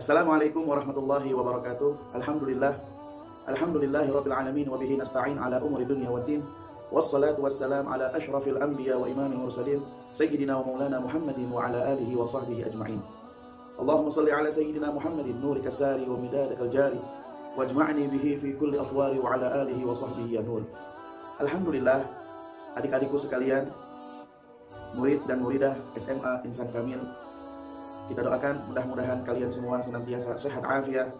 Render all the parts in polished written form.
Assalamualaikum warahmatullahi wabarakatuh. Alhamdulillahi rabbil alamin wa bihi nasta'in ala umuri dunya waddin. Wassalatu wassalam ala asyrafil anbiya wa imamil mursalin sayyidina wa maulana Muhammadin wa ala alihi wa sahbihi ajma'in. Allahumma salli ala sayyidina Muhammadin nurika sari wa midadakal jari wajma'ni bihi fi kulli atwari wa ala alihi wa sahbihi ya nur. Alhamdulillah, adik-adikku sekalian, murid dan muridah SMA Insan Kamil, kita doakan mudah-mudahan kalian semua senantiasa sehat afiat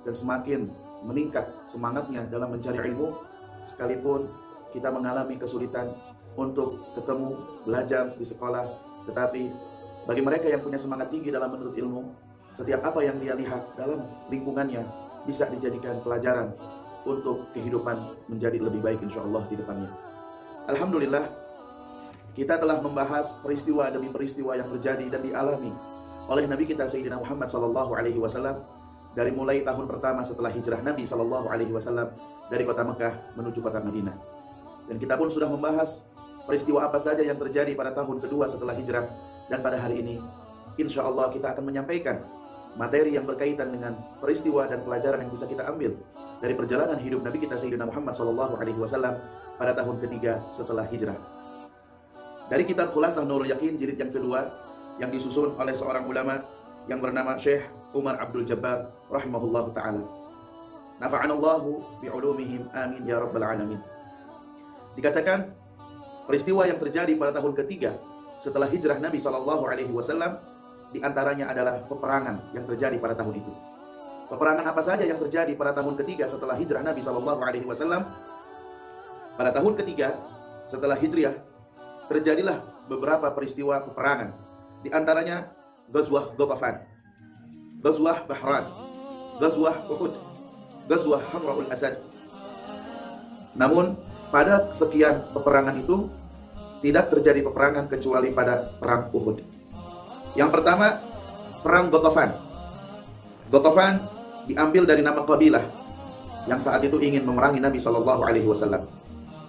dan semakin meningkat semangatnya dalam mencari ilmu, sekalipun kita mengalami kesulitan untuk ketemu, belajar di sekolah. Tetapi bagi mereka yang punya semangat tinggi dalam menuntut ilmu, setiap apa yang dia lihat dalam lingkungannya bisa dijadikan pelajaran untuk kehidupan menjadi lebih baik insyaallah di depannya. Alhamdulillah, kita telah membahas peristiwa demi peristiwa yang terjadi dan dialami oleh Nabi kita Sayyidina Muhammad SAW dari mulai tahun pertama setelah hijrah Nabi SAW dari kota Mekah menuju kota Madinah. Dan kita pun sudah membahas peristiwa apa saja yang terjadi pada tahun kedua setelah hijrah. Dan pada hari ini insya Allah kita akan menyampaikan materi yang berkaitan dengan peristiwa dan pelajaran yang bisa kita ambil dari perjalanan hidup Nabi kita Sayyidina Muhammad SAW pada tahun ketiga setelah hijrah. Dari kitab Khulasah Nurul Yakin jilid yang kedua, yang disusun oleh seorang ulama yang bernama Syekh Umar Abdul Jabbar rahimahullahu ta'ala. Nafa'anallahu bi'ulumihim amin ya rabbal alamin. Dikatakan peristiwa yang terjadi pada tahun ketiga setelah hijrah Nabi SAW diantaranya adalah peperangan yang terjadi pada tahun itu. Peperangan apa saja yang terjadi pada tahun ketiga setelah hijrah Nabi SAW? Pada tahun ketiga setelah hijrah terjadilah beberapa peristiwa peperangan. Di antaranya Ghazwah Ghatafan, Ghazwah Bahran, Ghazwah Uhud, Ghazwah Hamra'ul Asad. Namun pada sekian peperangan itu tidak terjadi peperangan kecuali pada perang Uhud. Yang pertama, perang Ghatafan. Ghatafan diambil dari nama kabilah yang saat itu ingin memerangi Nabi SAW.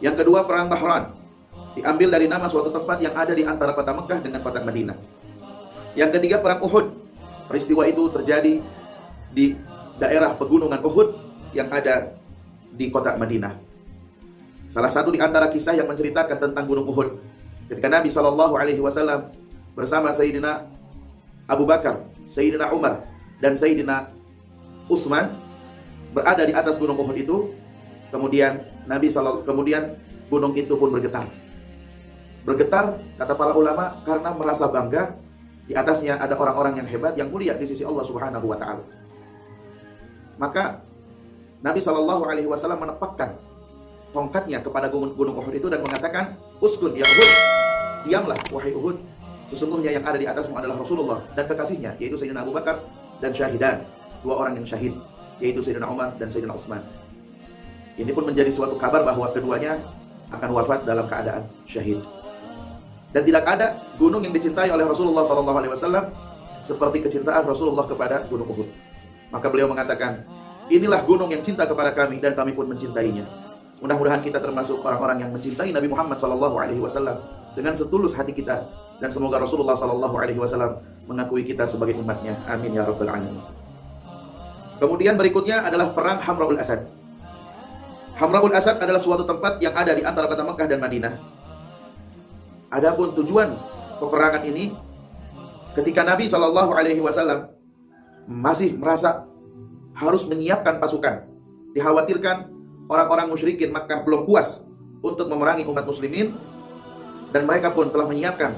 Yang kedua, perang Bahran diambil dari nama suatu tempat yang ada di antara kota Mekah dengan kota Madinah. Yang ketiga, perang Uhud. Peristiwa itu terjadi di daerah pegunungan Uhud yang ada di kota Madinah. Salah satu di antara kisah yang menceritakan tentang gunung Uhud, ketika Nabi SAW bersama Sayyidina Abu Bakar, Sayyidina Umar, dan Sayyidina Utsman berada di atas gunung Uhud itu, kemudian kemudian gunung itu pun bergetar. Bergetar, kata para ulama, karena merasa bangga di atasnya ada orang-orang yang hebat, yang mulia di sisi Allah Subhanahu wa taala. Maka Nabi SAW menepakkan tongkatnya kepada gunung Uhud itu dan mengatakan, "Uskun ya Uhud, diamlah wahai Uhud. Sesungguhnya yang ada di atasmu adalah Rasulullah dan kekasihnya, yaitu Sayyidina Abu Bakar, dan syahidan, dua orang yang syahid, yaitu Sayyidina Umar dan Sayyidina Utsman." Ini pun menjadi suatu kabar bahwa keduanya akan wafat dalam keadaan syahid. Dan tidak ada gunung yang dicintai oleh Rasulullah SAW seperti kecintaan Rasulullah kepada gunung Uhud. Maka beliau mengatakan, "Inilah gunung yang cinta kepada kami dan kami pun mencintainya." Mudah-mudahan kita termasuk orang-orang yang mencintai Nabi Muhammad SAW dengan setulus hati kita, dan semoga Rasulullah SAW mengakui kita sebagai umatnya. Amin ya rabbal alamin. Kemudian berikutnya adalah perang Hamra'ul Asad. Hamra'ul Asad adalah suatu tempat yang ada di antara kota Mekah dan Madinah. Adapun tujuan peperangan ini, ketika Nabi SAW masih merasa harus menyiapkan pasukan, dikhawatirkan orang-orang musyrikin Makkah belum puas untuk memerangi umat muslimin, dan mereka pun telah menyiapkan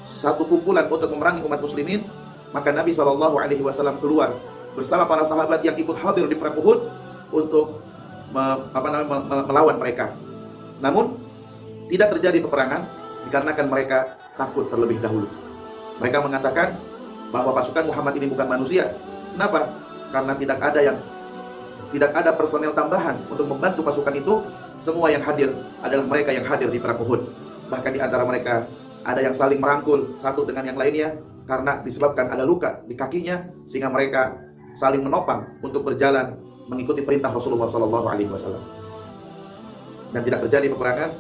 satu kumpulan untuk memerangi umat muslimin, maka Nabi SAW keluar bersama para sahabat yang ikut hadir di perang Uhud untuk melawan mereka. Namun tidak terjadi peperangan dikarenakan mereka takut terlebih dahulu. Mereka mengatakan bahwa pasukan Muhammad ini bukan manusia. Kenapa? Karena tidak ada personel tambahan untuk membantu pasukan itu. Semua yang hadir adalah mereka yang hadir di perang Uhud. Bahkan di antara mereka ada yang saling merangkul satu dengan yang lainnya karena disebabkan ada luka di kakinya, sehingga mereka saling menopang untuk berjalan mengikuti perintah Rasulullah SAW. Dan tidak terjadi peperangan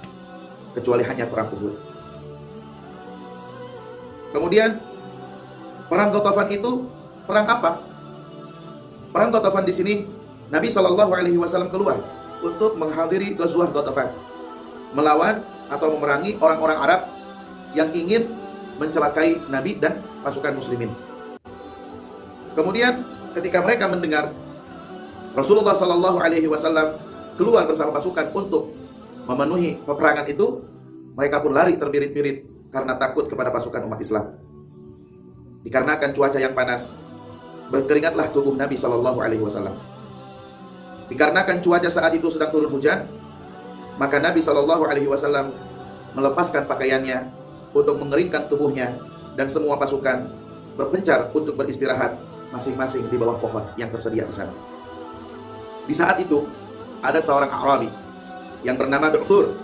kecuali hanya perang Uhud. Kemudian perang Ghatafan itu perang apa? Perang Ghatafan di sini Nabi SAW keluar untuk menghadiri Ghazwah Ghatafan, melawan atau memerangi orang-orang Arab yang ingin mencelakai Nabi dan pasukan muslimin. Kemudian ketika mereka mendengar Rasulullah SAW keluar bersama pasukan untuk memenuhi peperangan itu, mereka pun lari terbirit-birit karena takut kepada pasukan umat Islam. Dikarenakan cuaca yang panas, berkeringatlah tubuh Nabi SAW. Dikarenakan cuaca saat itu sedang turun hujan, maka Nabi SAW melepaskan pakaiannya untuk mengeringkan tubuhnya, dan semua pasukan berpencar untuk beristirahat masing-masing di bawah pohon yang tersedia di sana. Di saat itu ada seorang Arabi yang bernama Du'thur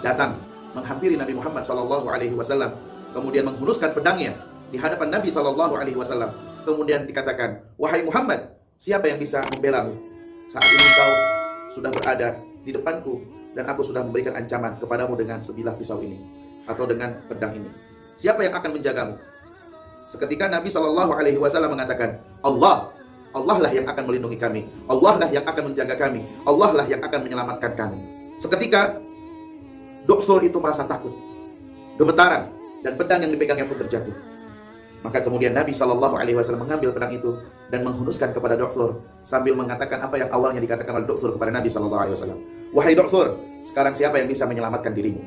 datang menghampiri Nabi Muhammad SAW, kemudian menghunuskan pedangnya di hadapan Nabi SAW. Kemudian dikatakan, "Wahai Muhammad, siapa yang bisa membelamu? Saat ini kau sudah berada di depanku dan aku sudah memberikan ancaman kepadamu dengan sebilah pisau ini atau dengan pedang ini. Siapa yang akan menjagamu?" Seketika Nabi SAW mengatakan, Allah lah yang akan melindungi kami, Allah lah yang akan menjaga kami, Allah lah yang akan menyelamatkan kami. Seketika Du'thur itu merasa takut, gemetaran, dan pedang yang dipegangnya pun terjatuh. Maka kemudian Nabi SAW mengambil pedang itu dan menghunuskan kepada Du'thur sambil mengatakan apa yang awalnya dikatakan oleh Du'thur kepada Nabi SAW. "Wahai Du'thur, sekarang siapa yang bisa menyelamatkan dirimu?"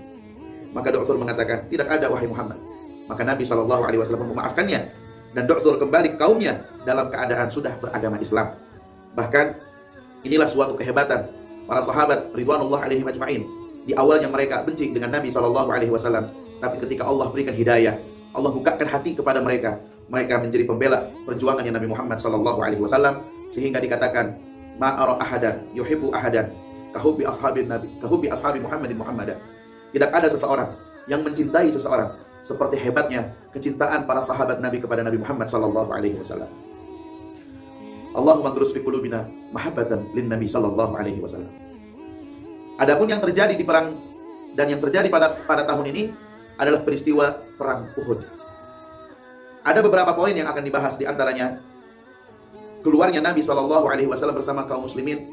Maka Du'thur mengatakan, "Tidak ada, wahai Muhammad." Maka Nabi SAW memaafkannya, dan Du'thur kembali ke kaumnya dalam keadaan sudah beragama Islam. Bahkan inilah suatu kehebatan para sahabat ridwanullah alaihim ajma'in. Di awalnya mereka benci dengan Nabi SAW, tapi ketika Allah berikan hidayah, Allah bukakan hati kepada mereka, mereka menjadi pembela perjuangannya Nabi Muhammad SAW, sehingga dikatakan, "Ma ara ahadan yuhibbu ahadan kahubbi ashabi Muhammadin Muhammadan." Tidak ada seseorang yang mencintai seseorang seperti hebatnya kecintaan para sahabat Nabi kepada Nabi Muhammad SAW. Allahumma ghfir fi qulubina mahabbatan lin Nabi SAW. Adapun yang terjadi di perang dan yang terjadi pada tahun ini adalah peristiwa perang Uhud. Ada beberapa poin yang akan dibahas, di antaranya keluarnya Nabi SAW bersama kaum muslimin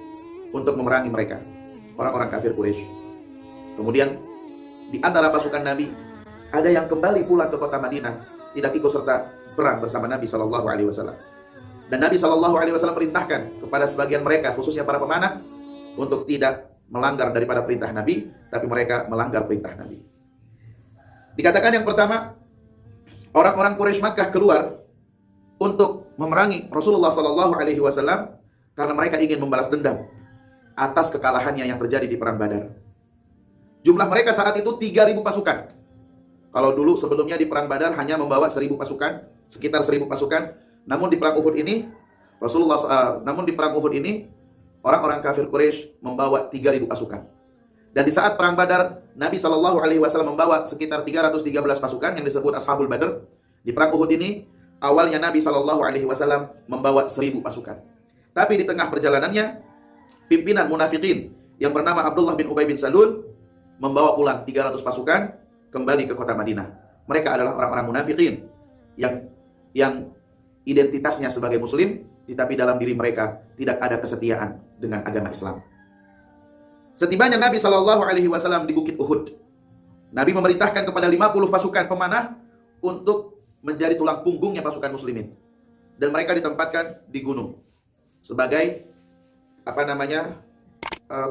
untuk memerangi mereka, orang-orang kafir Quraisy. Kemudian di antara pasukan Nabi ada yang kembali pulang ke kota Madinah, tidak ikut serta perang bersama Nabi SAW. Dan Nabi SAW perintahkan kepada sebagian mereka, khususnya para pemanah, untuk tidak melanggar daripada perintah Nabi, tapi mereka melanggar perintah Nabi. Dikatakan yang pertama, orang-orang Quraisy Makkah keluar untuk memerangi Rasulullah SAW karena mereka ingin membalas dendam atas kekalahannya yang terjadi di perang Badar. Jumlah mereka saat itu 3.000 pasukan. Kalau dulu sebelumnya di perang Badar hanya membawa 1.000 pasukan, sekitar 1.000 pasukan. Namun di perang Uhud ini orang-orang kafir Quraisy membawa 3.000 pasukan. Dan di saat perang Badar, Nabi SAW membawa sekitar 313 pasukan yang disebut Ashabul Badr. Di perang Uhud ini, awalnya Nabi SAW membawa 1.000 pasukan. Tapi di tengah perjalanannya, pimpinan munafikin yang bernama Abdullah bin Ubay bin Salul membawa pulang 300 pasukan kembali ke kota Madinah. Mereka adalah orang-orang munafikin yang identitasnya sebagai muslim, tetapi dalam diri mereka tidak ada kesetiaan dengan agama Islam. Setibanya Nabi SAW di Bukit Uhud, Nabi memerintahkan kepada 50 pasukan pemanah untuk menjadi tulang punggungnya pasukan muslimin. Dan mereka ditempatkan di gunung sebagai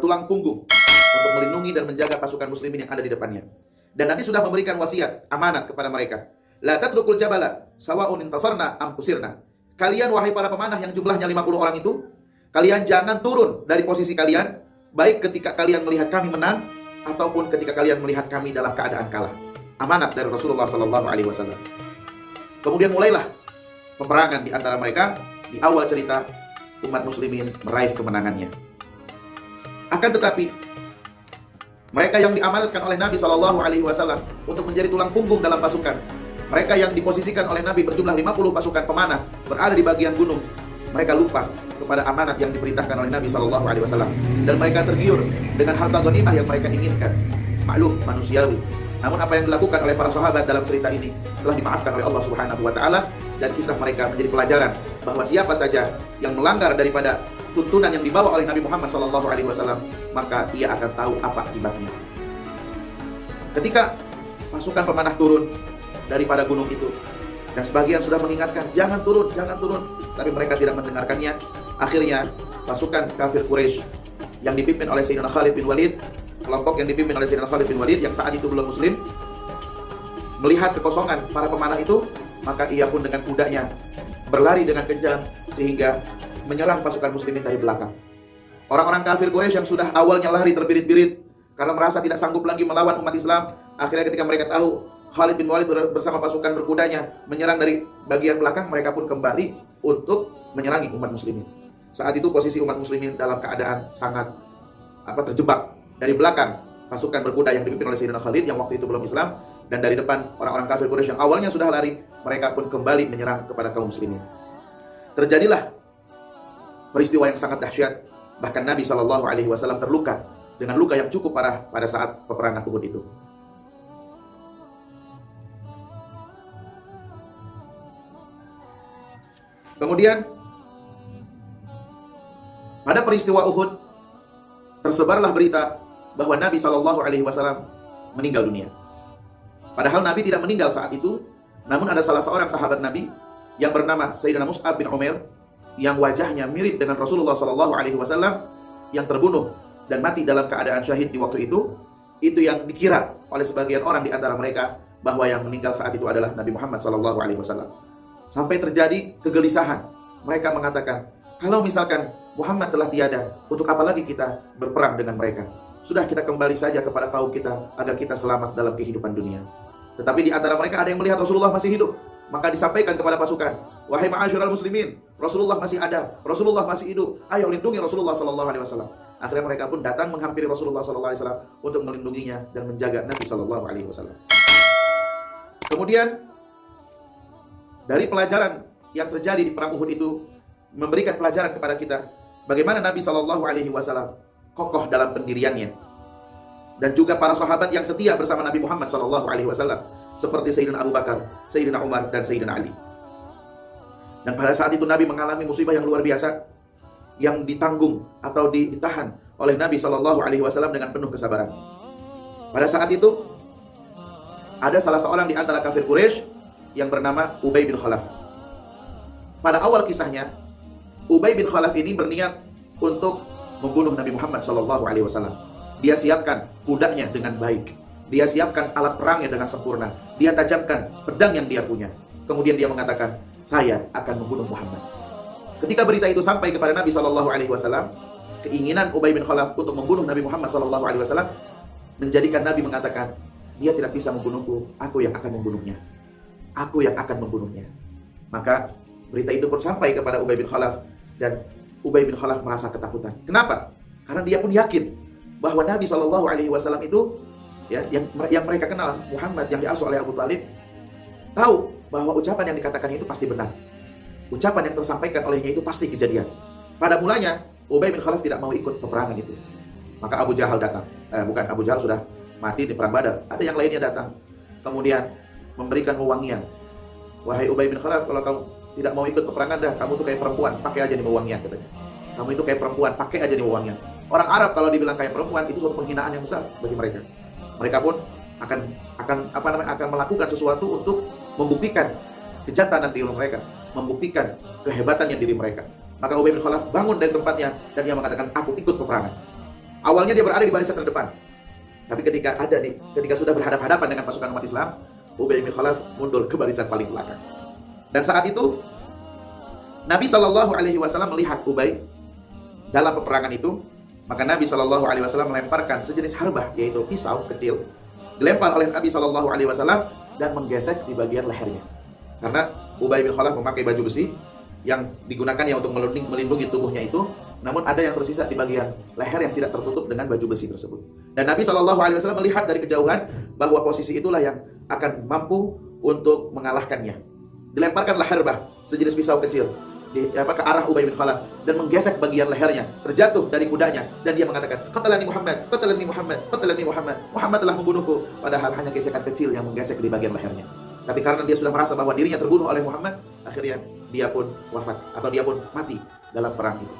tulang punggung untuk melindungi dan menjaga pasukan muslimin yang ada di depannya. Dan Nabi sudah memberikan wasiat, amanat kepada mereka. La tatrukul jabala sawa'un intasarna am kusirna. Kalian wahai para pemanah yang jumlahnya 50 orang itu, kalian jangan turun dari posisi kalian, baik ketika kalian melihat kami menang ataupun ketika kalian melihat kami dalam keadaan kalah. Amanat dari Rasulullah SAW. Kemudian mulailah peperangan di antara mereka. Di awal cerita, umat muslimin meraih kemenangannya. Akan tetapi mereka yang diamanatkan oleh Nabi SAW untuk menjadi tulang punggung dalam pasukan, mereka yang diposisikan oleh Nabi berjumlah 50 pasukan pemanah berada di bagian gunung, mereka lupa kepada amanat yang diperintahkan oleh Nabi SAW. Dan mereka tergiur dengan harta ghanimah yang mereka inginkan. Maklum, manusiawi. Namun apa yang dilakukan oleh para sahabat dalam cerita ini telah dimaafkan oleh Allah Subhanahu wa taala, dan kisah mereka menjadi pelajaran bahwa siapa saja yang melanggar daripada tuntunan yang dibawa oleh Nabi Muhammad SAW, maka ia akan tahu apa akibatnya. Ketika pasukan pemanah turun daripada gunung itu, dan sebagian sudah mengingatkan, jangan turun, tapi mereka tidak mendengarkannya. Akhirnya pasukan kafir Quraisy yang dipimpin oleh Sayyidina Khalid bin Walid, kelompok yang dipimpin oleh Sayyidina Khalid bin Walid yang saat itu belum muslim, melihat kekosongan para pemanah itu, maka ia pun dengan kudanya berlari dengan kencang sehingga menyerang pasukan muslimin dari belakang. Orang-orang kafir Quraisy yang sudah awalnya lari terbirit-birit karena merasa tidak sanggup lagi melawan umat Islam, akhirnya ketika mereka tahu Khalid bin Walid bersama pasukan berkudanya menyerang dari bagian belakang, mereka pun kembali untuk menyerangi umat muslimin. Saat itu posisi umat muslimin dalam keadaan sangat terjebak. Dari belakang pasukan berkuda yang dipimpin oleh Sayyidina Khalid yang waktu itu belum Islam, dan dari depan orang-orang kafir Quraisy yang awalnya sudah lari, mereka pun kembali menyerang kepada kaum muslimin. Terjadilah peristiwa yang sangat dahsyat. Bahkan Nabi SAW terluka dengan luka yang cukup parah pada saat peperangan Uhud itu. Kemudian pada peristiwa Uhud tersebarlah berita bahwa Nabi SAW meninggal dunia. Padahal Nabi tidak meninggal saat itu, namun ada salah seorang sahabat Nabi yang bernama Sayyidina Mus'ab bin Umair yang wajahnya mirip dengan Rasulullah SAW yang terbunuh dan mati dalam keadaan syahid di waktu itu yang dikira oleh sebagian orang di antara mereka bahwa yang meninggal saat itu adalah Nabi Muhammad SAW. Sampai terjadi kegelisahan. Mereka mengatakan, kalau misalkan Muhammad telah tiada, untuk apa lagi kita berperang dengan mereka? Sudah, kita kembali saja kepada kaum kita agar kita selamat dalam kehidupan dunia. Tetapi di antara mereka ada yang melihat Rasulullah masih hidup. Maka disampaikan kepada pasukan, wahai ma'asyiral muslimin, Rasulullah masih ada, Rasulullah masih hidup. Ayo lindungi Rasulullah SAW. Akhirnya mereka pun datang menghampiri Rasulullah SAW untuk melindunginya dan menjaga Nabi SAW. Kemudian dari pelajaran yang terjadi di perang Uhud itu memberikan pelajaran kepada kita bagaimana Nabi SAW kokoh dalam pendiriannya, dan juga para sahabat yang setia bersama Nabi Muhammad SAW seperti Sayyidina Abu Bakar, Sayyidina Umar, dan Sayyidina Ali. Dan pada saat itu Nabi mengalami musibah yang luar biasa yang ditanggung atau ditahan oleh Nabi SAW dengan penuh kesabaran. Pada saat itu ada salah seorang di antara kafir Quraisy yang bernama Ubay bin Khalaf. Pada awal kisahnya, Ubay bin Khalaf ini berniat untuk membunuh Nabi Muhammad SAW. Dia siapkan kudanya dengan baik. Dia siapkan alat perangnya dengan sempurna. Dia tajamkan pedang yang dia punya. Kemudian dia mengatakan, saya akan membunuh Muhammad. Ketika berita itu sampai kepada Nabi SAW, keinginan Ubay bin Khalaf untuk membunuh Nabi Muhammad SAW menjadikan Nabi mengatakan, dia tidak bisa membunuhku, aku yang akan membunuhnya. Aku yang akan membunuhnya. Maka berita itu pun sampai kepada Ubay bin Khalaf, dan Ubay bin Khalaf merasa ketakutan. Kenapa? Karena dia pun yakin bahwa Nabi SAW itu yang mereka kenal, Muhammad yang diasuh oleh Abu Talib, tahu bahwa ucapan yang dikatakannya itu pasti benar. Ucapan yang tersampaikan olehnya itu pasti kejadian. Pada mulanya Ubay bin Khalaf tidak mau ikut peperangan itu. Maka Abu Jahal datang. Abu Jahal sudah mati di perang Badar. Ada yang lainnya datang. Kemudian memberikan wewangian. Wahai Ubay bin Khalaf, kalau kamu tidak mau ikut peperangan dah, kamu tuh kayak perempuan, pakai aja nih wewangian, katanya. Kamu itu kayak perempuan, pakai aja nih wewangian. Orang Arab kalau dibilang kayak perempuan itu suatu penghinaan yang besar bagi mereka. Mereka pun akan melakukan sesuatu untuk membuktikan kejantanan diri mereka, membuktikan kehebatan yang diri mereka. Maka Ubay bin Khalaf bangun dari tempatnya dan dia mengatakan, aku ikut peperangan. Awalnya dia berada di barisan terdepan. Tapi ketika sudah berhadapan-hadapan dengan pasukan umat Islam, Ubay bin Khalaf mundur ke barisan paling belakang. Dan saat itu Nabi SAW melihat Ubay dalam peperangan itu. Maka Nabi SAW melemparkan sejenis harbah, yaitu pisau kecil, dilempar oleh Nabi SAW dan menggesek di bagian lehernya. Karena Ubay bin Khalaf memakai baju besi yang digunakannya untuk melindungi tubuhnya itu, namun ada yang tersisa di bagian leher yang tidak tertutup dengan baju besi tersebut. Dan Nabi SAW melihat dari kejauhan bahwa posisi itulah yang akan mampu untuk mengalahkannya. Dilemparkanlah harbah, sejenis pisau kecil, ke arah Ubay bin Khalaf dan menggesek bagian lehernya, terjatuh dari kudanya, dan dia mengatakan, qatalani Muhammad, qatalani Muhammad, qatalani Muhammad. Muhammad telah membunuhku, padahal hanya gesekan kecil yang menggesek di bagian lehernya. Tapi karena dia sudah merasa bahwa dirinya terbunuh oleh Muhammad, akhirnya dia pun wafat atau dia pun mati dalam perang itu.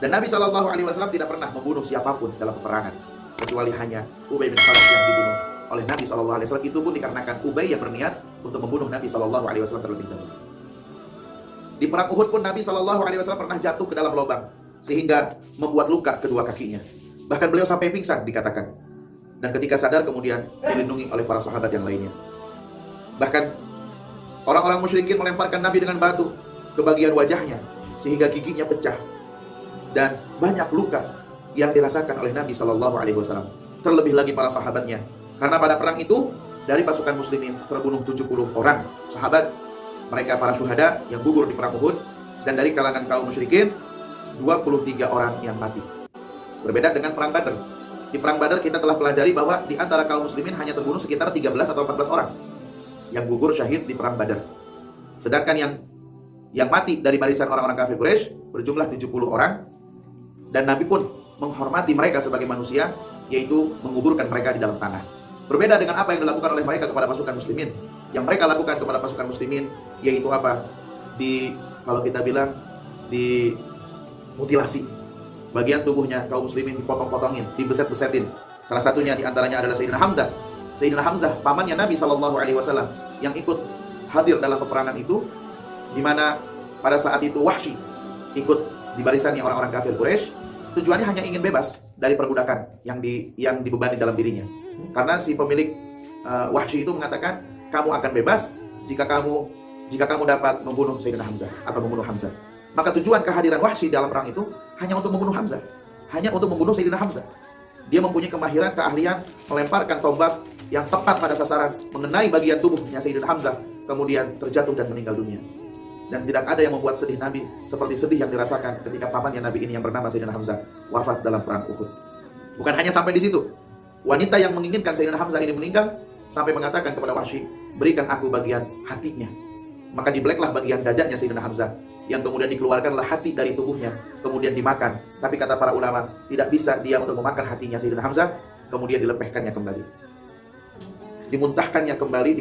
Dan Nabi SAW tidak pernah membunuh siapapun dalam peperangan, kecuali hanya Ubay bin Khalaf yang dibunuh oleh Nabi SAW. Itu pun dikarenakan Ubay yang berniat untuk membunuh Nabi SAW terlebih dahulu. Di perang Uhud pun Nabi SAW pernah jatuh ke dalam lubang, sehingga membuat luka kedua kakinya. Bahkan beliau sampai pingsan dikatakan. Dan ketika sadar kemudian dilindungi oleh para sahabat yang lainnya. Bahkan orang-orang musyrikin melemparkan Nabi dengan batu ke bagian wajahnya, sehingga giginya pecah. Dan banyak luka yang dirasakan oleh Nabi SAW. Terlebih lagi para sahabatnya. Karena pada perang itu, dari pasukan muslimin terbunuh 70 orang sahabat. Mereka para syuhada yang gugur di perang Uhud. Dan dari kalangan kaum musyrikin, 23 orang yang mati. Berbeda dengan perang Badar. Di perang Badar kita telah pelajari bahwa di antara kaum muslimin hanya terbunuh sekitar 13 atau 14 orang yang gugur syahid di perang Badar. Sedangkan yang mati dari barisan orang-orang kafir Quraisy berjumlah 70 orang. Dan Nabi pun menghormati mereka sebagai manusia, yaitu menguburkan mereka di dalam tanah. Berbeda dengan apa yang dilakukan oleh mereka kepada pasukan muslimin. Yang mereka lakukan kepada pasukan muslimin yaitu apa? Kalau kita bilang mutilasi. Bagian tubuhnya kaum muslimin dipotong-potongin, dibeset-besetin. Salah satunya diantaranya adalah Sayyidina Hamzah. Sayyidina Hamzah, pamannya Nabi SAW, yang ikut hadir dalam peperangan itu, di mana pada saat itu Wahsy ikut di barisannya orang-orang kafir Quraisy. Tujuannya hanya ingin bebas dari perbudakan yang dibebani dalam dirinya. Karena si pemilik Wahsy itu mengatakan, kamu akan bebas jika kamu dapat membunuh Sayyidina Hamzah atau membunuh Hamzah. Maka tujuan kehadiran Wahsy dalam perang itu hanya untuk membunuh Hamzah, hanya untuk membunuh Sayyidina Hamzah. Dia mempunyai kemahiran, keahlian melemparkan tombak yang tepat pada sasaran, mengenai bagian tubuhnya Sayyidina Hamzah, kemudian terjatuh dan meninggal dunia. Dan tidak ada yang membuat sedih Nabi seperti sedih yang dirasakan ketika pamannya Nabi ini yang bernama Sayyidina Hamzah wafat dalam perang Uhud. Bukan hanya sampai di situ. Wanita yang menginginkan Sayyidina Hamzah ini meninggal sampai mengatakan kepada Wahsy, berikan aku bagian hatinya. Maka dibeleklah bagian dadanya Sayyidina Hamzah, yang kemudian dikeluarkanlah hati dari tubuhnya, kemudian dimakan. Tapi kata para ulama, tidak bisa dia untuk memakan hatinya Sayyidina Hamzah, kemudian dilepehkannya kembali, dimuntahkannya kembali,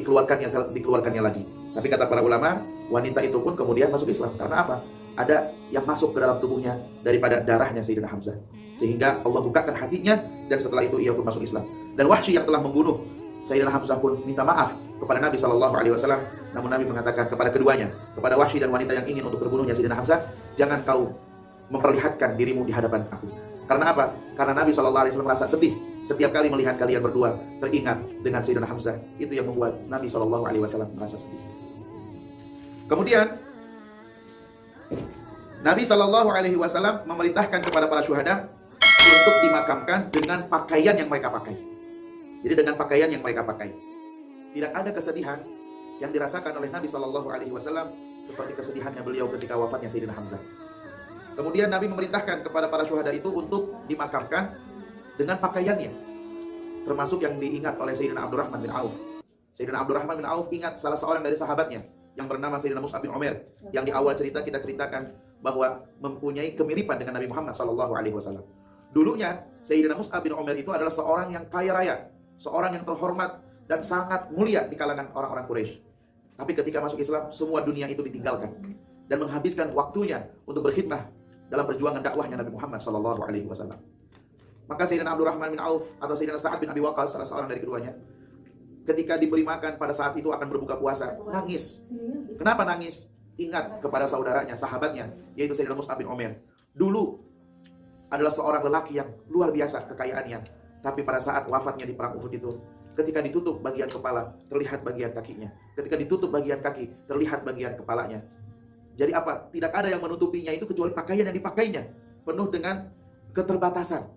dikeluarkannya lagi. Tapi kata para ulama, wanita itu pun kemudian masuk Islam. Karena apa? Ada yang masuk ke dalam tubuhnya daripada darahnya Sayyidina Hamzah, sehingga Allah bukakan hatinya, dan setelah itu ia pun masuk Islam. Dan Wahsy yang telah membunuh Sayyidina Hamzah pun minta maaf kepada Nabi SAW. Namun Nabi mengatakan kepada keduanya, kepada Wahsy dan wanita yang ingin untuk terbunuhnya Sayyidina Hamzah, jangan kau memperlihatkan dirimu di hadapan aku. Karena apa? Karena Nabi SAW merasa sedih setiap kali melihat kalian berdua teringat dengan Sayyidina Hamzah. Itu yang membuat Nabi SAW merasa sedih. Kemudian Nabi SAW memerintahkan kepada para syuhada untuk dimakamkan dengan pakaian yang mereka pakai. Jadi dengan pakaian yang mereka pakai. Tidak ada kesedihan yang dirasakan oleh Nabi SAW seperti kesedihannya beliau ketika wafatnya Sayyidina Hamzah. Kemudian Nabi memerintahkan kepada para syuhada itu untuk dimakamkan dengan pakaiannya, termasuk yang diingat oleh Sayyidina Abdurrahman bin Auf. Sayyidina Abdurrahman bin Auf ingat salah seorang dari sahabatnya yang bernama Sayyidina Mus'ab bin Umair, yang di awal cerita kita ceritakan bahwa mempunyai kemiripan dengan Nabi Muhammad SAW. Dulunya Sayyidina Mus'ab bin Umair itu adalah seorang yang kaya raya, seorang yang terhormat dan sangat mulia di kalangan orang-orang Quraisy. Tapi ketika masuk Islam, semua dunia itu ditinggalkan dan menghabiskan waktunya untuk berkhidmah dalam perjuangan dakwahnya Nabi Muhammad SAW. Maka Sayyidina Abdurrahman bin Auf atau Sayyidina Sa'ad bin Abi Waqqas, salah seorang dari keduanya, ketika diberi makan pada saat itu akan berbuka puasa, nangis. Kenapa nangis? Ingat kepada saudaranya, sahabatnya, yaitu Sayyidina Mus'ab bin Umair. Dulu adalah seorang lelaki yang luar biasa kekayaannya, tapi pada saat wafatnya di perang Uhud itu, ketika ditutup bagian kepala, terlihat bagian kakinya. Ketika ditutup bagian kaki, terlihat bagian kepalanya. Jadi apa? Tidak ada yang menutupinya itu kecuali pakaian yang dipakainya, penuh dengan keterbatasan.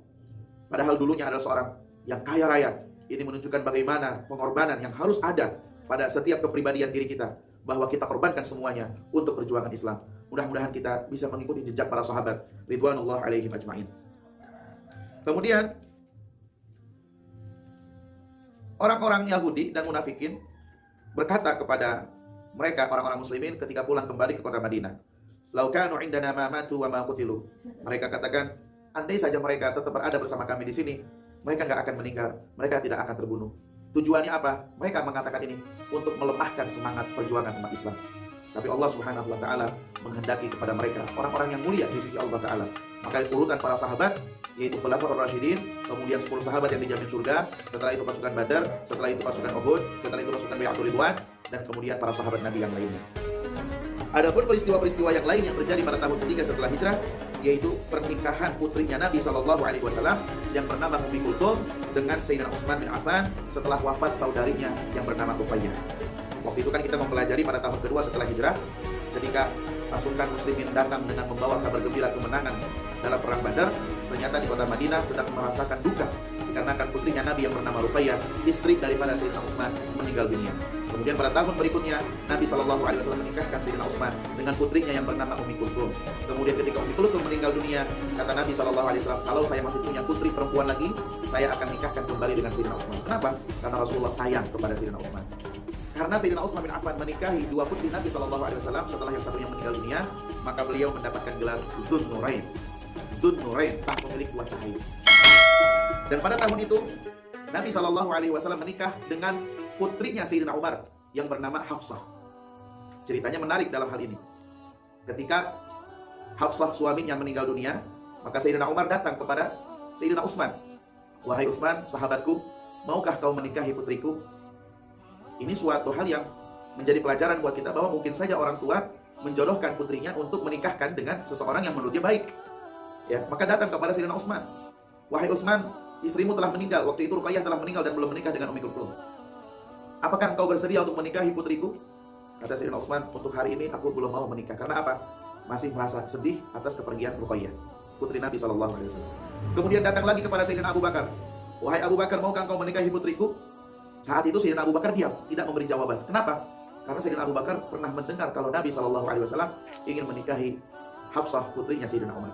Padahal dulunya adalah seorang yang kaya raya. Ini menunjukkan bagaimana pengorbanan yang harus ada pada setiap kepribadian diri kita, bahwa kita korbankan semuanya untuk perjuangan Islam. Mudah-mudahan kita bisa mengikuti jejak para sahabat ridwanullah alaihim ajma'in. Kemudian orang-orang Yahudi dan munafikin berkata kepada mereka, orang-orang muslimin, ketika pulang kembali ke kota Madinah, "Lau kanu indana ma matu wa ma qutilu." Mereka katakan, andai saja mereka tetap berada bersama kami di sini, mereka enggak akan meninggal, mereka tidak akan terbunuh. Tujuannya apa? Mereka mengatakan ini untuk melemahkan semangat perjuangan umat Islam. Tapi Allah Subhanahu wa taala menghendaki kepada mereka orang-orang yang mulia di sisi Allah taala. Maka urutan para sahabat yaitu Khulafaur Rasyidin, kemudian 10 sahabat yang dijamin surga, setelah itu pasukan Badar, setelah itu pasukan Uhud, setelah itu pasukan Bai'atul Ridwan, dan kemudian para sahabat Nabi yang lainnya. Adapun peristiwa-peristiwa yang lain yang terjadi pada tahun ketiga setelah hijrah, yaitu pernikahan putrinya Nabi SAW yang bernama Ummi Kulthum dengan Sayyidina Utsman bin Affan setelah wafat saudarinya yang bernama Ruqayyah. Waktu itu kan kita mempelajari pada tahun kedua setelah hijrah, ketika pasukan muslimin datang dengan membawa kabar gembira kemenangan dalam perang Badar, ternyata di kota Madinah sedang merasakan duka dikarenakan putrinya Nabi yang bernama Ruqayyah, istri daripada Sayyidina Utsman, meninggal dunia. Kemudian pada tahun berikutnya Nabi SAW menikahkan Sayyidina Utsman dengan putrinya yang bernama Ummi Kulthum. Kemudian ketika Ummi Kulthum meninggal dunia, kata Nabi SAW, kalau saya masih punya putri perempuan lagi, saya akan nikahkan kembali dengan Sayyidina Utsman. Kenapa? Karena Rasulullah sayang kepada Sayyidina Utsman. Karena Sayyidina Utsman bin Affan menikahi dua putri Nabi SAW setelah yang satunya meninggal dunia, maka beliau mendapatkan gelar Dzun Nurain. Dzun Nurain, sang pemilik dua cahaya. Dan pada tahun itu Nabi SAW menikah dengan putrinya Sayyidina Umar yang bernama Hafsah. Ceritanya menarik dalam hal ini. Ketika Hafsah suaminya meninggal dunia, maka Sayyidina Umar datang kepada Sayyidina Utsman. Wahai Utsman, sahabatku, maukah kau menikahi putriku? Ini suatu hal yang menjadi pelajaran buat kita bahwa mungkin saja orang tua menjodohkan putrinya untuk menikahkan dengan seseorang yang menurutnya baik. Ya, maka datang kepada Sayyidina Utsman. Wahai Utsman, istrimu telah meninggal. Waktu itu Ruqayyah telah meninggal dan belum menikah dengan Ummi Kulthum. Apakah engkau bersedia untuk menikahi putriku? Kata Sayyidina Utsman, untuk hari ini aku belum mau menikah. Karena apa? Masih merasa sedih atas kepergian Ruqayyah, putri Nabi SAW. Kemudian datang lagi kepada Sayyidina Abu Bakar. Wahai Abu Bakar, maukah engkau menikahi putriku? Saat itu Sayyidina Abu Bakar diam, tidak memberi jawaban. Kenapa? Karena Sayyidina Abu Bakar pernah mendengar kalau Nabi SAW ingin menikahi Hafsah, putrinya Sayyidina Umar.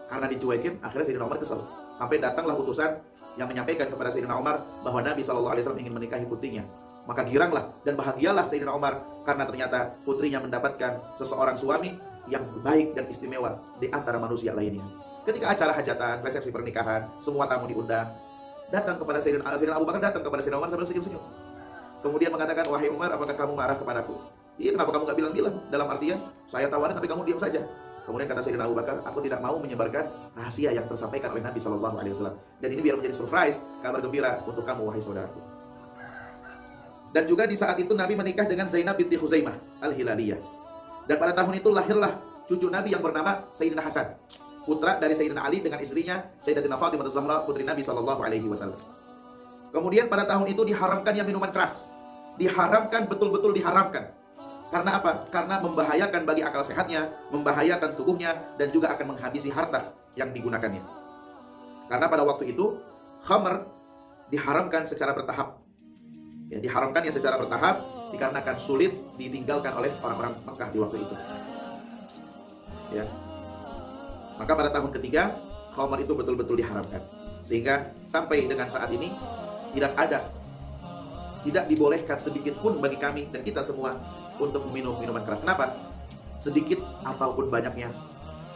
Karena dicuekin, akhirnya Sayyidina Umar kesal. Sampai datanglah utusan yang menyampaikan kepada Sayyidina Umar bahwa Nabi SAW ingin menikahi putrinya. Maka giranglah dan bahagialah Sayyidina Umar karena ternyata putrinya mendapatkan seseorang suami yang baik dan istimewa di antara manusia lainnya. Ketika acara hajatan, resepsi pernikahan, semua tamu diundang. Datang kepada Sayyidina Abu Bakar, datang kepada Sayyidina Umar sambil senyum-senyum. Kemudian mengatakan, wahai Umar, apakah kamu marah kepadaku? Iya, kenapa kamu gak bilang-bilang? Dalam artian, saya tawarin tapi kamu diam saja. Kemudian kata Sayyidina Abu Bakar, aku tidak mau menyebarkan rahasia yang tersampaikan oleh Nabi SAW. Dan ini biar menjadi surprise, kabar gembira untuk kamu, wahai saudaraku. Dan juga di saat itu Nabi menikah dengan Zainab binti Khuzaimah Al-Hilaliyah. Dan pada tahun itu lahirlah cucu Nabi yang bernama Sayyidina Hasan, putra dari Sayyidina Ali dengan istrinya Sayyidatina Fatimah Az-Zahra, putri Nabi SAW. Kemudian pada tahun itu diharamkannya minuman keras. Diharamkan, betul-betul diharamkan. Karena apa? Karena membahayakan bagi akal sehatnya, membahayakan tubuhnya, dan juga akan menghabisi harta yang digunakannya. Karena pada waktu itu, khamr diharamkan secara bertahap. Ya, diharamkannya secara bertahap, dikarenakan sulit ditinggalkan oleh orang-orang Mekah di waktu itu. Ya. Maka pada tahun ketiga, khamr itu betul-betul diharamkan. Sehingga sampai dengan saat ini, tidak dibolehkan sedikit pun bagi kami dan kita semua untuk meminum minuman keras. Kenapa? Sedikit ataupun banyaknya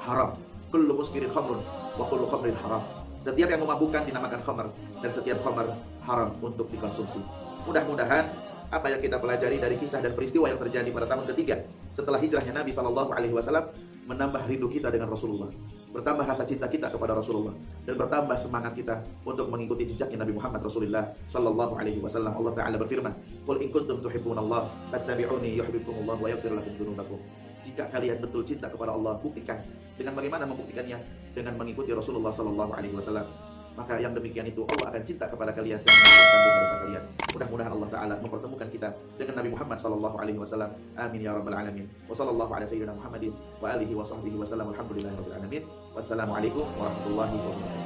haram. Kullu muskirin khamrun wa kullu khamrin haram. Setiap yang memabukkan dinamakan khamr dan setiap khamr haram untuk dikonsumsi. Mudah-mudahan apa yang kita pelajari dari kisah dan peristiwa yang terjadi pada tahun ketiga setelah hijrahnya Nabi SAW menambah rindu kita dengan Rasulullah, bertambah rasa cinta kita kepada Rasulullah, dan bertambah semangat kita untuk mengikuti jejaknya Nabi Muhammad Rasulullah sallallahu alaihi wasallam. Allah Ta'ala berfirman, "Qul in kuntum tuhibbunallah fattabi'uni yuhibbukumullah wa yaghfir lakum dzunubakum." Jika kalian betul cinta kepada Allah, buktikan. Dengan bagaimana membuktikannya? Dengan mengikuti Rasulullah sallallahu alaihi wasallam. Maka yang demikian itu Allah akan cinta kepada kalian dan mengampuni dosa-dosa kalian. Mudah-mudahan Allah Ta'ala mempertemukan kita dengan Nabi Muhammad sallallahu alaihi wasallam. Amin ya rabbal alamin. Wa sallallahu ala sayyidina Muhammadin wa alihi wa sahbihi wa sallam. Alhamdulillahirabbil alamin. Wassalamualaikum warahmatullahi wabarakatuh.